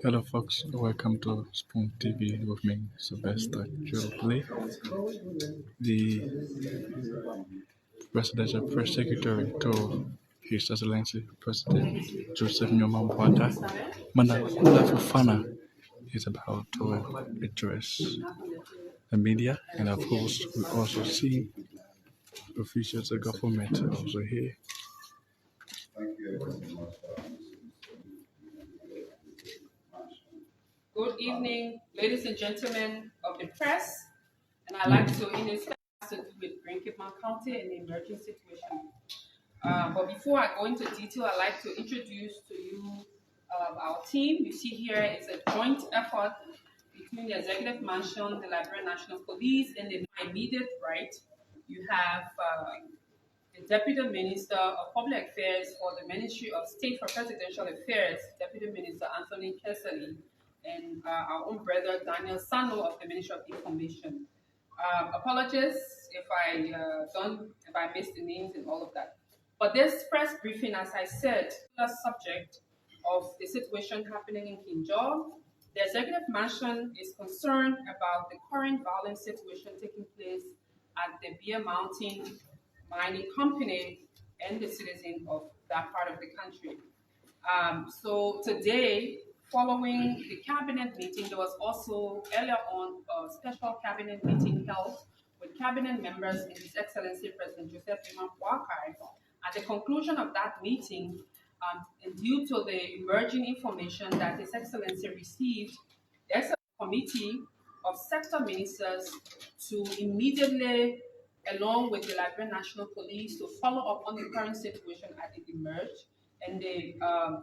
Hello, folks. Welcome to Spoon TV with me, Sylvester Jubilee, the Presidential Press Secretary to His Excellency President Joseph Nyomambwata. Manakula Fufana is about to address the media, and of course, we also see officials of government also here. Good evening, ladies and gentlemen of the press, and I'd like to, in this to do with Brinkman County and the emerging situation. But before I go into detail, I'd like to introduce to you our team. You see here is a joint effort between the Executive Mansion, the Liberia National Police, and the immediate right. You have the Deputy Minister of Public Affairs for the Ministry of State for Presidential Affairs, Deputy Minister Anthony Kessley, and our own brother Daniel Sano of the Ministry of Information. Apologies if I missed the names and all of that. But this press briefing, as I said, the subject of the situation happening in Kinjal. The Executive Mansion is concerned about the current violent situation taking place at the Beer Mountain Mining Company and the citizens of that part of the country. So today, following the cabinet meeting, there was also earlier on a special cabinet meeting held with cabinet members and His Excellency President Joseph Boakai. At the conclusion of that meeting, and due to the emerging information that His Excellency received, there's a committee of sector ministers to immediately, along with the Liberian National Police, to follow up on the current situation as it emerged, and the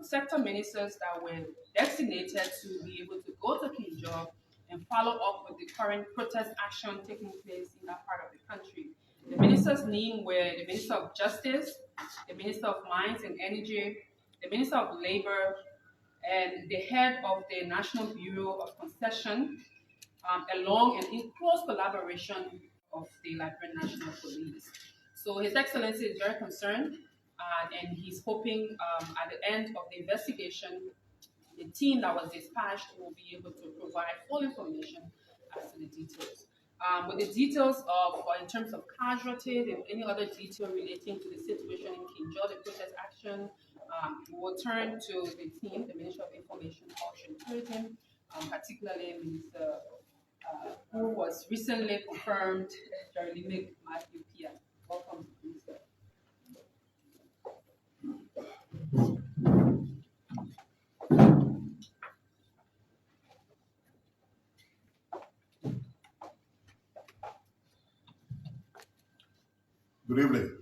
sector ministers that were designated to be able to go to Kinjal and follow up with the current protest action taking place in that part of the country. The ministers named were the Minister of Justice, the Minister of Mines and Energy, the Minister of Labor, and the head of the National Bureau of Concession, along and in close collaboration of the Liberian National Police. So His Excellency is very concerned, and he's hoping at the end of the investigation, the team that was dispatched will be able to provide full information as to the details. With the details of, in terms of casualties and any other detail relating to the situation in Kinjal, the protest action, we will turn to the team, the Ministry of Information, Culture and Tourism, particularly Minister who was recently confirmed, Jeremy Matthew Pia. Welcome, Minister. Good evening.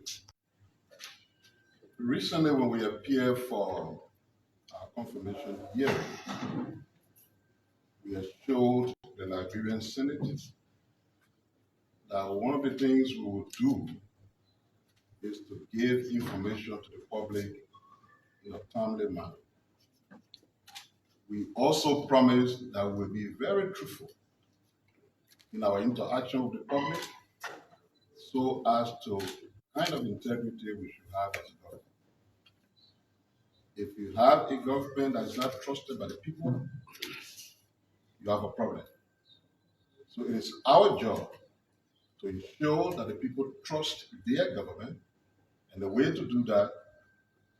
Recently, when we appeared for our confirmation hearing, we assured the Liberian Senate that one of the things we will do is to give information to the public in a timely manner. We also promised that we'll be very truthful in our interaction with the public so as to kind of integrity we should have as a government. If you have a government that is not trusted by the people, you have a problem. So it is our job to ensure that the people trust their government, and the way to do that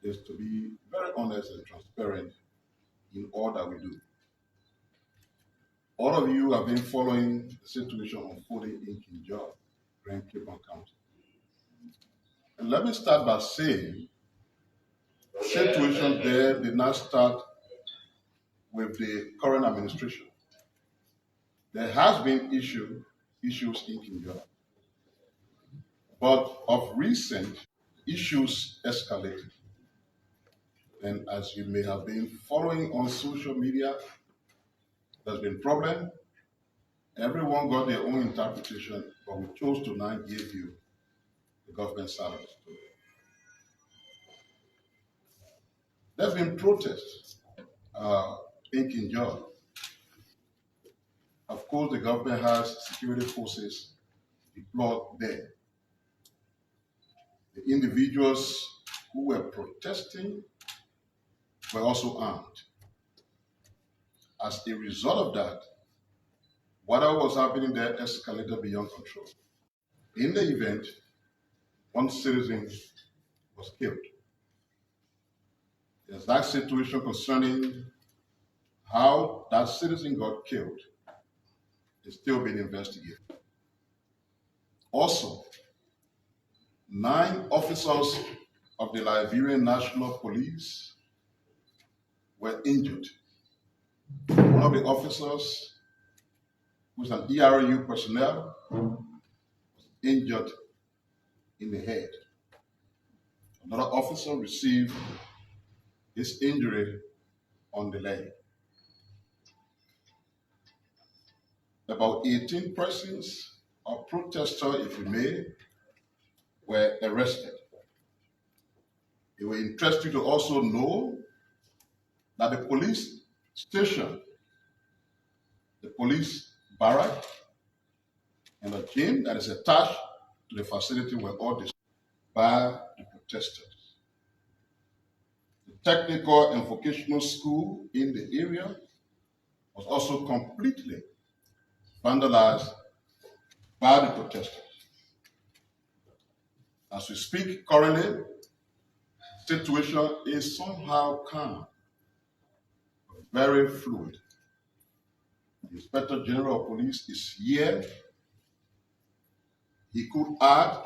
is to be very honest and transparent in all that we do. All of you have been following the situation unfolding in Kinjal, Grand Cape County. And let me start by saying the situation there did not start with the current administration. There has been issues in Kinjal, but of recent, issues escalated. And as you may have been following on social media, there's been problem. Everyone got their own interpretation, but we chose to now give you the government side of the story. There's been protests in Kinjal. Of course, the government has security forces deployed there. The individuals who were protesting were also armed. as a result of that, whatever was happening there escalated beyond control. In the event, one citizen was killed. The exact situation concerning how that citizen got killed is still being investigated. Also, 9 officers of the Liberian National Police were injured. One of the officers, who is an ERU personnel, was injured in the head. Another officer received his injury on the leg. About 18 persons, or protesters, if you may, were arrested. It will interest you to also know that the police station, the police barrack, and the gym that is attached to the facility were all destroyed by the protesters. The technical and vocational school in the area was also completely vandalized by the protesters. As we speak currently, the situation is somehow calm, very fluid. The Inspector General of Police is here. He could add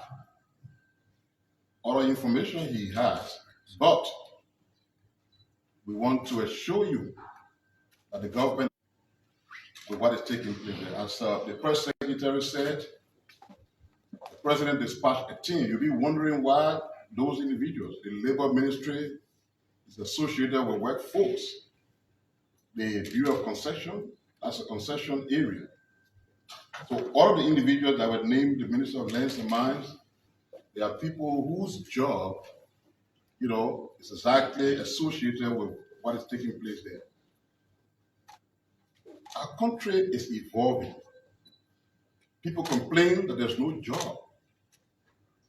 other information he has, but we want to assure you that the government, with what is taking place there, as the press secretary said, the president dispatched a team. You'll be wondering why those individuals, the labor ministry is associated with workforce. The Bureau of Concession, as a concession area. So all of the individuals that were named the Minister of Lands and Mines, they are people whose job, is exactly associated with what is taking place there. Our country is evolving. People complain that there's no job.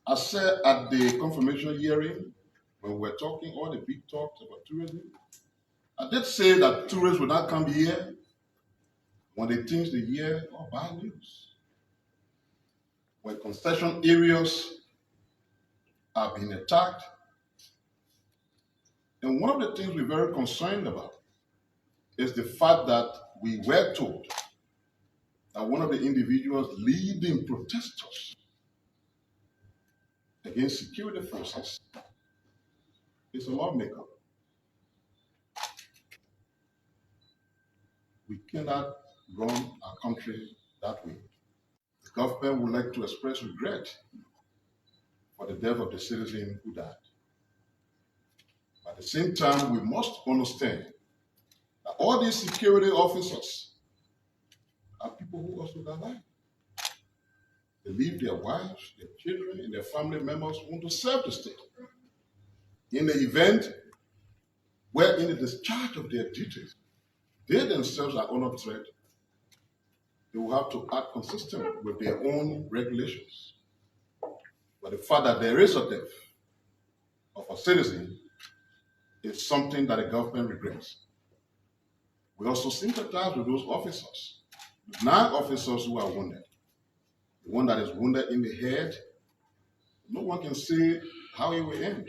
I said at the confirmation hearing, when we were talking all the big talks about tourism, I did say that tourists will not come here when they think the year of bad news. When concession areas are being attacked. And one of the things we're very concerned about is the fact that we were told that one of the individuals leading protesters against security forces is a lawmaker. We cannot run our country that way. The government would like to express regret for the death of the citizen who died. But at the same time, we must understand that all these security officers are people who also die. They leave their wives, their children, and their family members who want to serve the state. In the event where in the discharge of their duties, they themselves are under threat, they will have to act consistent with their own regulations. But the fact that there is a death of a citizen is something that the government regrets. We also sympathize with those officers, the 9 officers who are wounded. The one that is wounded in the head, no one can say how it will end.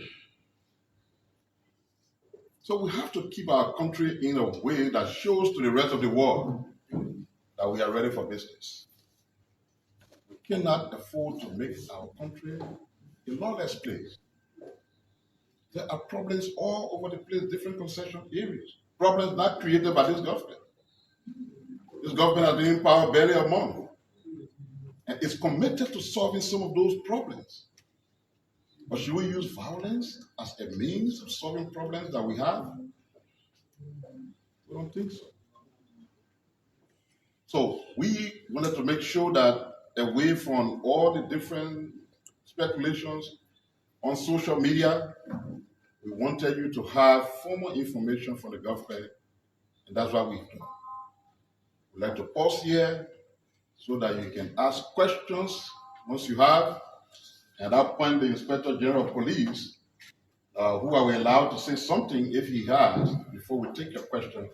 So we have to keep our country in a way that shows to the rest of the world that we are ready for business. We cannot afford to make our country a lawless place. There are problems all over the place, different concession areas. Problems not created by this government. This government has been in power barely a month. And it's committed to solving some of those problems. But should we use violence as a means of solving problems that we have? We don't think so. So we wanted to make sure that away from all the different speculations on social media, we wanted you to have formal information from the government, and that's what we've done. We'd like to pause here so that you can ask questions once you have. At that point, the Inspector General of Police, who are we allowed to say something if he has, before we take your question,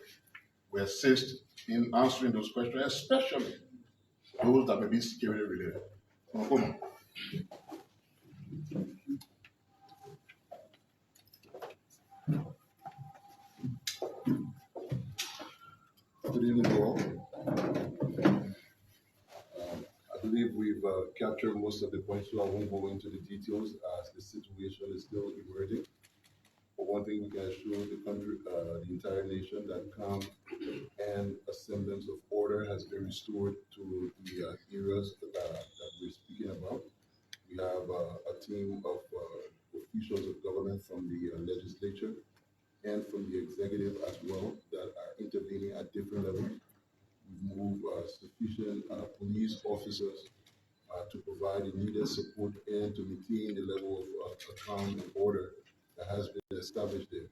we assist in answering those questions, especially those that may be security related. Come on. Good evening, all. I believe we've captured most of the points, so I won't go into the details as the situation is still emerging. But one thing we can assure the country, the entire nation, that calm and a semblance of order has been restored to the areas that we're speaking about. We have a team of officials of government from the legislature and from the executive as well that are intervening at different levels. We've moved sufficient police officers to provide the needed support and to maintain the level of calm and order that has been established there.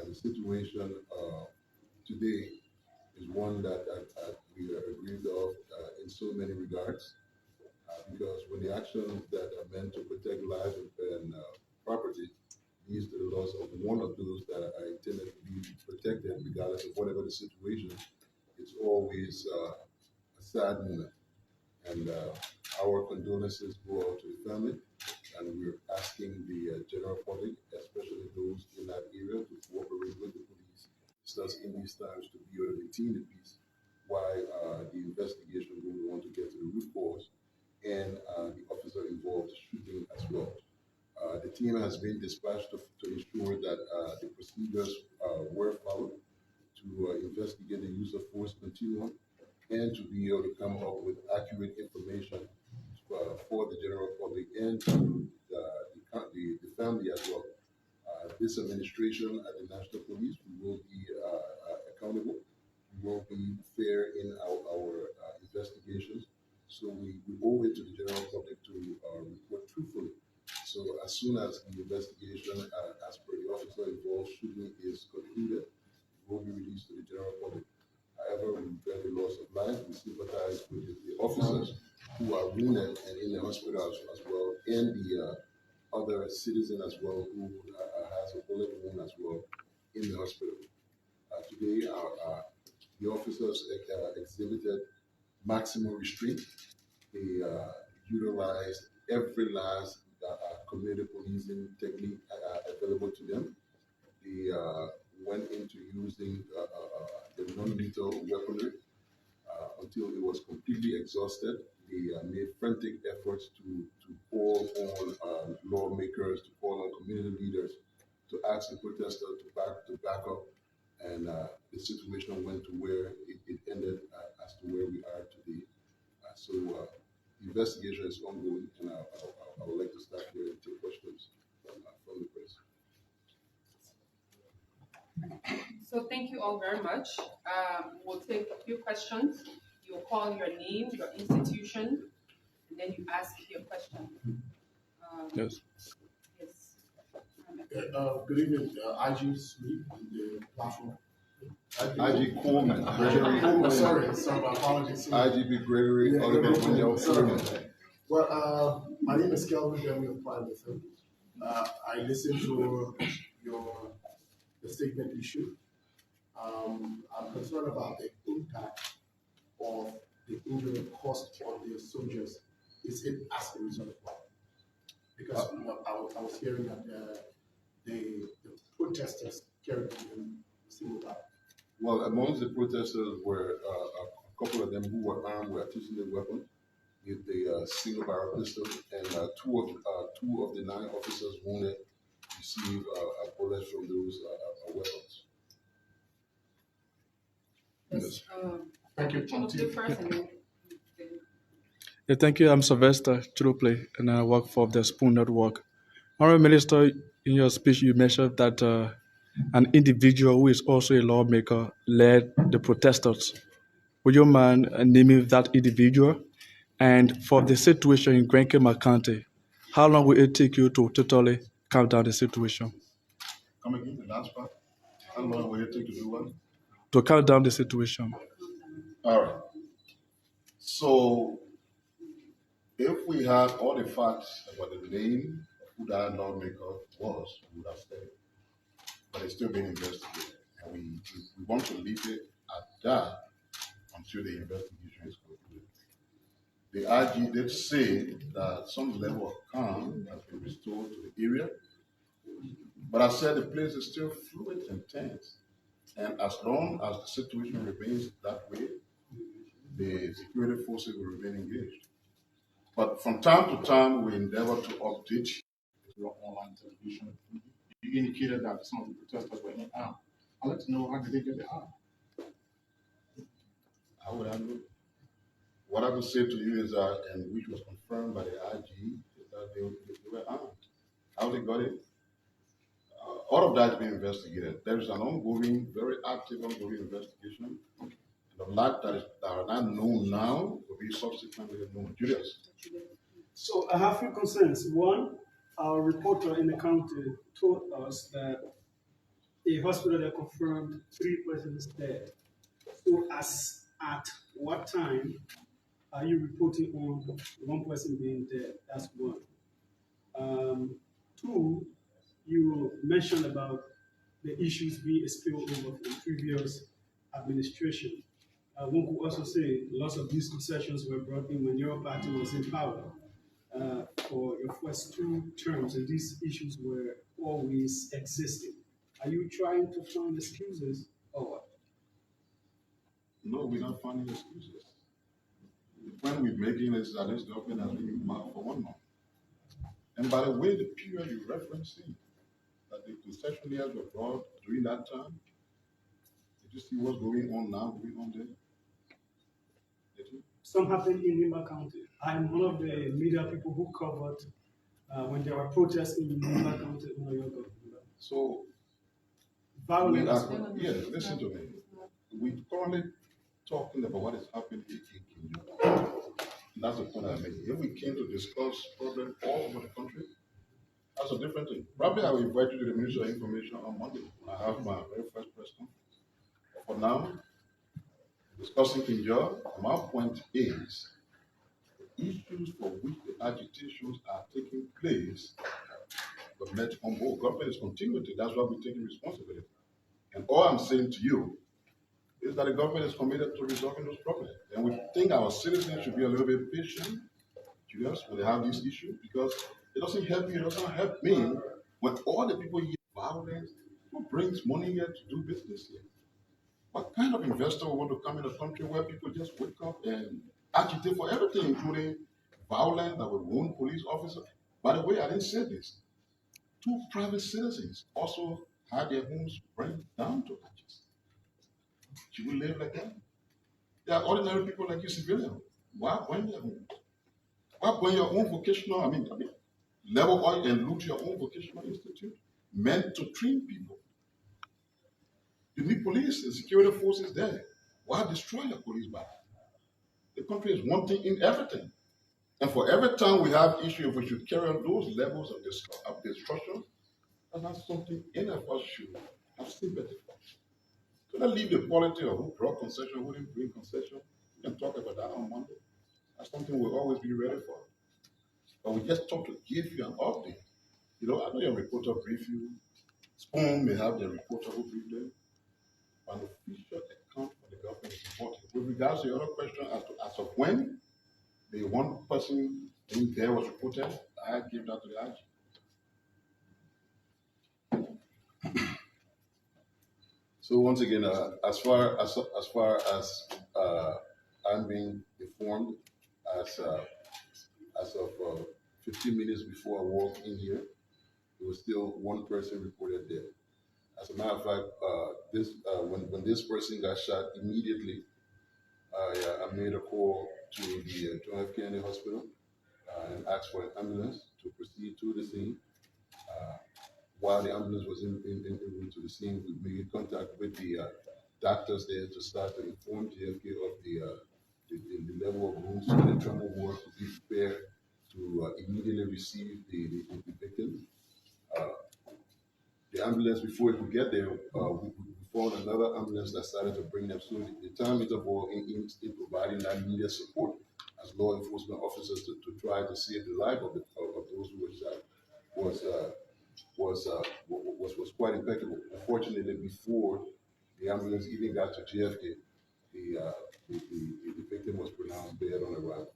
The situation today is one that we are aggrieved of in so many regards, because when the actions that are meant to protect lives and property leads to the loss of one of those that are intended to be protected, regardless of whatever the situation, it's always a sad moment. And our condolences go out to the family, and we're asking the general public, especially those in that area, to cooperate with the police, thus in these times to be able to maintain the peace, while the investigation will want to get to the root cause and the officer involved shooting as well. The team has been dispatched to ensure that the procedures were followed to investigate the use of force continuum and to be able to come up with accurate information for the general public and to the family as well. This administration at the National Police, we will be accountable. We will be fair in our investigations. So we owe it to the general public to report truthfully. So as soon as the investigation, as per the officer involved shooting, is concluded, it will be released to the general public. However, we bear the loss of life. We sympathize with the officers who are wounded and in the hospital as well, and the other citizen as well who has a bullet wound as well in the hospital. Today, the officers exhibited maximum restraint. They utilized every last community policing technique available to them. They went into using the non-lethal weaponry until it was completely exhausted. They made frantic efforts to call on lawmakers, to call on community leaders, to ask the protesters to back up, and the situation went to where it ended as to where we are today. So the investigation is ongoing, and I would like to start here and take questions from the press. So thank you all very much. We'll take a few questions. You'll call your name, your institution, and then you ask your question. Yes. Yes. Good evening, IG Smith, the platform. IG Coleman, Sorry, my apologies. IGB Gregory, Oliver Sorry. Well, my name is Kelvin Demi of Private Film. I listened to the statement issue. I'm concerned about the impact of the injury cost on the soldiers. Is it as a result of what? Because I was hearing that the protesters carried in single barrel. Well, amongst the protesters were a couple of them who were armed with artisanal weapons, with the single barrel pistol, and two of the 9 officers wounded received bullets from those weapons. Yes. Thank you. First and then Yeah, thank you. I'm Sylvester Chiruple, and I work for the Spoon Network. Honorable Minister, in your speech, you mentioned that an individual who is also a lawmaker led the protesters. Would you mind naming that individual? And for the situation in Grand County, how long will it take you to totally calm down the situation? Come again, the last part. How long will it take to do what? To calm down the situation. All right. So, if we had all the facts about the name of who that lawmaker was, we would have said it. But it's still being investigated. And we want to leave it die until the investigation is concluded. The IG did say that some level of calm has been restored to the area, but I said the place is still fluid and tense. And as long as the situation remains that way, the security forces will remain engaged. But from time to time, we endeavor to update Your online television. You indicated that some of the protesters were armed. I'd like to know, how did they get the arm? how would I know? What I could say to you is that, and which was confirmed by the IG, is that they were armed. How they got it? All of that is being investigated. There is an ongoing, very active ongoing investigation. And the lot that are not known now will be subsequently known. Julius. So I have few concerns. One, our reporter in the county told us that a hospital that confirmed 3 persons dead. So as at what time are you reporting on 1 person being dead? That's one. Two, you mentioned about the issues being spilled over from previous administration. One could also say lots of these concessions were brought in when your party was in power for your first 2 terms, and these issues were always existing. Are you trying to find excuses or what? No, we're not finding excuses. The point we're making is that this government has been in power for 1 month. And by the way, the period you're referencing, that the concessionaires were brought during that time, did you see what's going on now, going on there? Did you? Some happened in Lima County. I'm one of the media people who covered when there were protests in Lima County, New York. So, Violence. yes, listen to me. We're currently talking about what is happening in Kenya. That's the point I'm making. If we came to discuss problems all over the country, that's a different thing. Probably I will invite you to the Ministry of Information on Monday when I have my very first press conference. For now, discussing Kinja, my point is the issues for which the agitations are taking place were met on board. Government is continuing to, that's why we're taking responsibility. And all I'm saying to you is that the government is committed to resolving those problems. And we think our citizens should be a little bit patient, Julius, when they have these issues, because it doesn't help you, it doesn't help me when all the people here violence, who brings money here to do business here? What kind of investor would want to come in a country where people just wake up and agitate for everything, including violence that will wound police officers? By the way, I didn't say this. 2 private citizens also had their homes burned down to ashes. Should we live like that? They are ordinary people like you, civilians. Why burn their homes? Why burn your own vocational, level oil and loot your own vocational institute meant to train people? You need police and security forces there. Why destroy your police back? The country is wanting in everything. And for every time we have issue, if we should carry on those levels of destruction, that's something any of us should have sympathy for. So let's leave the politics of who brought concession, who didn't bring concession. We can talk about that on Monday. That's something we'll always be ready for. But we just talk to give you an update. I know your reporter briefed you. Spoon may have their reporter who briefed them. An official account for the government is important. With regards to your other question as of when the 1 person in there was reported, I gave that to the IG. So once again, as far as I'm being informed, as of 15 minutes before I walked in here, there was still 1 person reported dead. As a matter of fact, when this person got shot, immediately I made a call to the John F. Kennedy Hospital and asked for an ambulance to proceed to the scene. While the ambulance was en route to the scene, we made contact with the doctors there to start to inform JFK of the level of wounds so the trauma ward could be prepared to immediately receive the victim. The ambulance, before it could get there, we found another ambulance that started to bring them. So the time interval in providing that needed support as law enforcement officers to try to save the life of those who were shot was quite impeccable. Unfortunately, before the ambulance even got to JFK, the victim was pronounced dead on arrival.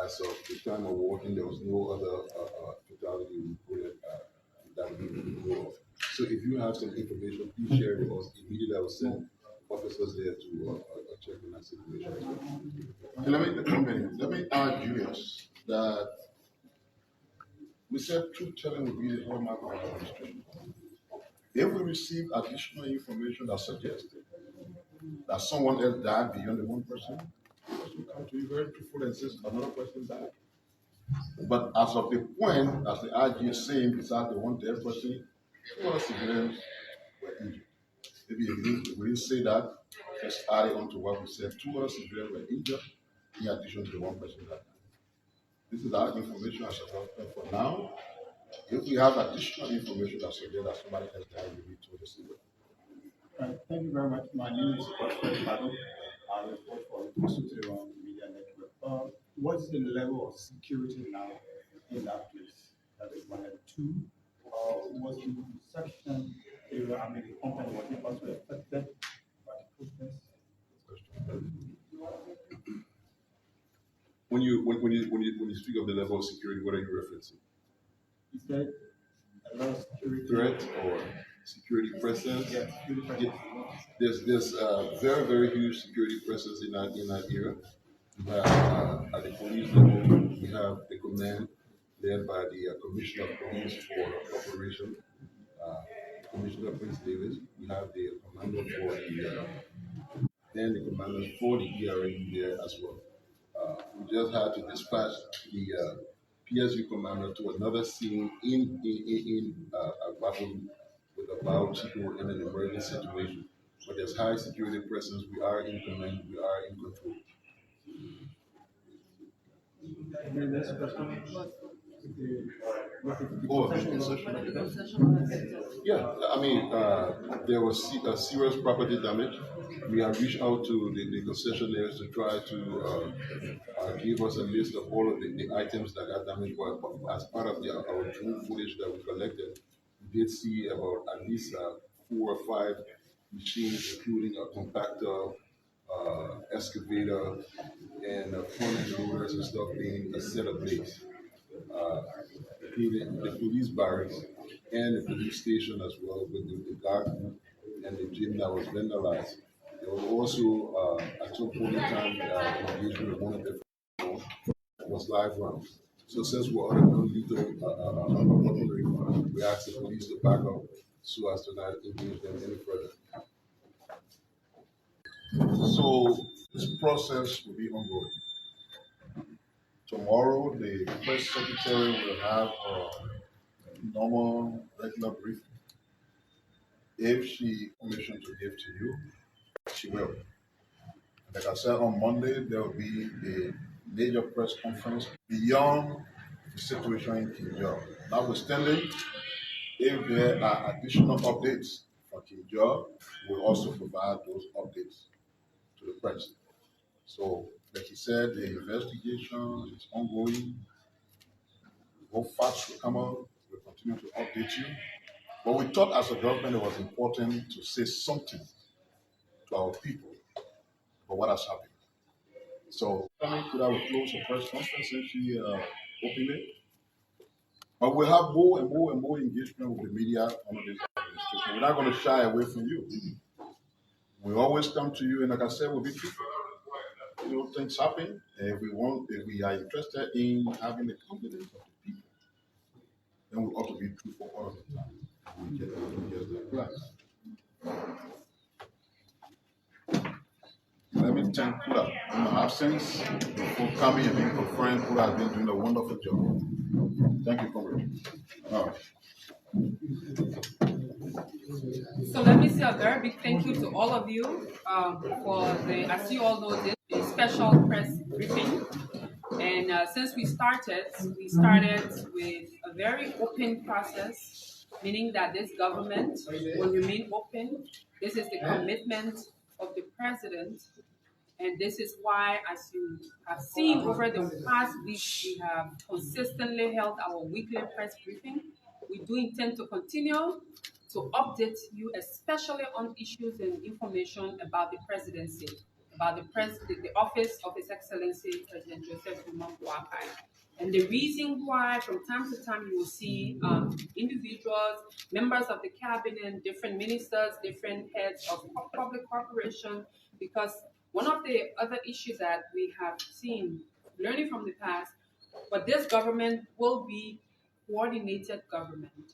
As of the time of walking, there was no other fatality reported that we know of. So if you have some information, please share it with us. Immediately, I will send officers there to check on that situation as well. And let me add, Julius, that we said truth telling will be the hallmark of our administration. If we receive additional information that suggests that someone else died beyond the one person, we come to you very truthful and says another person died. But as of the point, as the IG is saying, besides the one dead person, two other civilians were injured. Maybe if we didn't say that, just add it on to what we said. Two other civilians were injured in addition to the one person that died. This is our information as a for now. If we have additional information that suggests that somebody else died, we need to the civilian. Thank you very much. My name is Godfrey Pado. I report for Institute Media Network. What is the level of security now in that place? That is one. And two, was the section area, I mean, the company, was it also affected by the protest? When you speak of the level of security, what are you referencing? Is there a lot of security Threat or security presence? Yeah, security presence. There's very, very huge security presence in that area. We have at the police level, we have the command led by the Commissioner of Police for Operation, Commissioner Prince Davis. We have the commander for the and the commander for the ERA there as well. We just had to dispatch the PSU commander to another scene in Baton with a Bao Chico in an emergency situation. But there's high security presence. We are in command. We are in control. Next question. Yeah, I mean, there was serious property damage. We have reached out to the concessionaires to try to give us a list of all of the items that got damaged. But as part of our drone footage that we collected, we did see about at least 4 or 5 machines, including a compactor, excavator, and front loaders and stuff being set ablaze. Including the police barracks and the police station as well, with the garden and the gym that was vandalized. There was also, at some point in time, engagement with one of the was live rounds. So since we're under non-lethal weaponry, we asked the police to back up so as to not engage them any further. So this process will be ongoing. Tomorrow, the press secretary will have a normal, regular briefing. If she permission to give to you, she will. Like I said, on Monday, there will be a major press conference beyond the situation in Kinjal. Notwithstanding, if there are additional updates for Kinjal, we'll also provide those updates to the press. So, like he said, the investigation is ongoing. More facts will come out. We'll continue to update you. But we thought as a government it was important to say something to our people about what has happened. So, coming to that, we close the press conference and she opened it. But we'll have more and more and more engagement with the media under this administration. We're not going to shy away from you. We always come to you, and like I said, we'll be truthful. You know, things happen, and if we are interested in having the confidence of the people, then we ought to be truthful all of the time. We just like glass. Let me thank Kula in my absence for coming and being a friend. Kula has been doing a wonderful job. Thank you, comrade. All right. So let me say a very big thank you to all of you for as you all know, this is a special press briefing. And since we started with a very open process, meaning that this government will remain open. This is the commitment of the president. And this is why, as you have seen over the past week, we have consistently held our weekly press briefing. We do intend to continue to update you, especially on issues and information about the presidency. about the office of His Excellency President Joseph Boakai. And the reason why from time to time you will see individuals, members of the cabinet, different ministers, different heads of public corporations, because one of the other issues that we have seen, learning from the past, but this government will be coordinated government.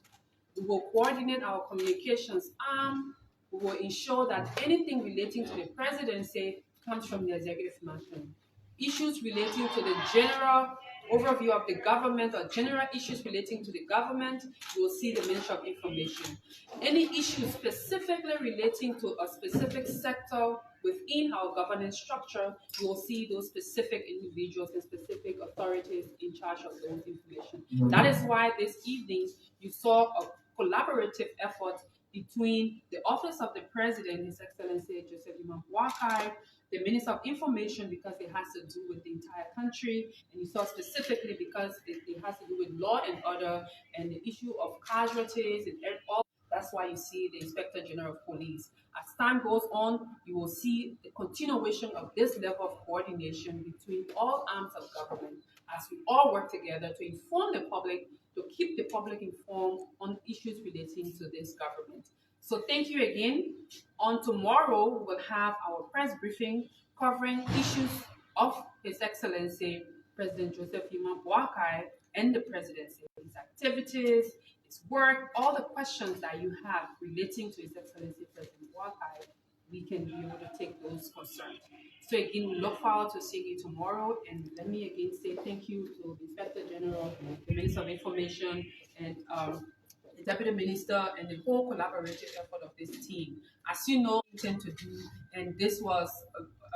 We will coordinate our communications arm. We will ensure that anything relating to the presidency comes from the executive mansion. Issues relating to the general overview of the government or general issues relating to the government, you will see the Ministry of Information. Any issues specifically relating to a specific sector within our governance structure, you will see those specific individuals and specific authorities in charge of those information. That is why this evening you saw a collaborative effort between the Office of the President, His Excellency Joseph Boakai, the Minister of Information, because it has to do with the entire country, and you saw specifically because it has to do with law and order and the issue of casualties and all. That's why you see the Inspector General of Police. As time goes on, you will see the continuation of this level of coordination between all arms of government as we all work together to inform the public, to keep the public informed on issues relating to this government. So thank you again. On tomorrow, we will have our press briefing covering issues of His Excellency President Joseph Boakai and the presidency, his activities, his work, all the questions that you have relating to His Excellency President Boakai, we can be able to take those concerns. So again, we look forward to seeing you tomorrow. And let me again say thank you to the Inspector General, the Minister of Information, and the Deputy Minister, and the whole collaborative effort of this team. As you know, we intend to do, and this was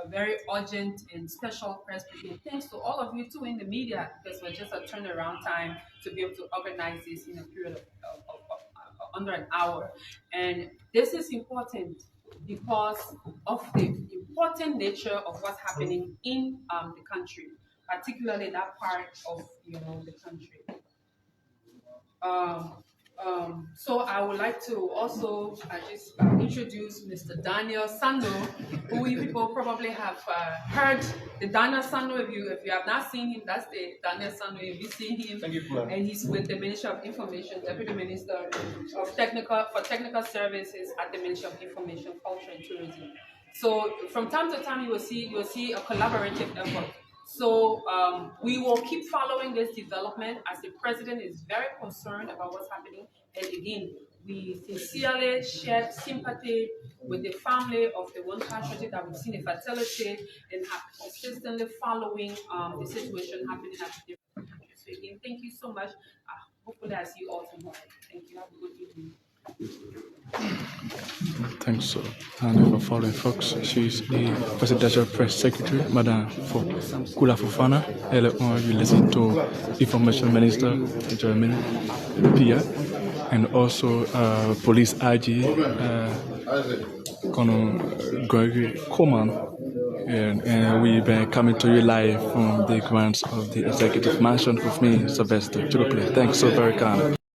a very urgent and special press briefing. Thanks to all of you too in the media, because we're just a turnaround time to be able to organize this in a period of under an hour. And this is important because of the important nature of what's happening in the country, particularly that part of the country. So I would like to also just introduce Mr. Daniel Sando, who you people probably have heard. The Daniel Sando, if you have not seen him, that's the Daniel Sando. If you see him, and he's with the Ministry of Information, Deputy Minister of Technical Services at the Ministry of Information, Culture and Tourism. So from time to time, you will see a collaborative effort. So we will keep following this development as the president is very concerned about what's happening. And again, we sincerely share sympathy with the family of the one casualty that we've seen a fatality, and have consistently following the situation happening at the different countries. So again, thank you so much. Hopefully I see you all tomorrow. Thank you. Have a good evening. Thanks, sir. And for following folks, she's the Presidential Press Secretary, Madame Kula Fofana. You listen to Information Minister, Jeremy Pia, and also Police IG, Colonel Gregory Coleman. And we've been coming to you live from the grounds of the Executive Mansion with me, Sylvester Churuple. Thanks so very kind.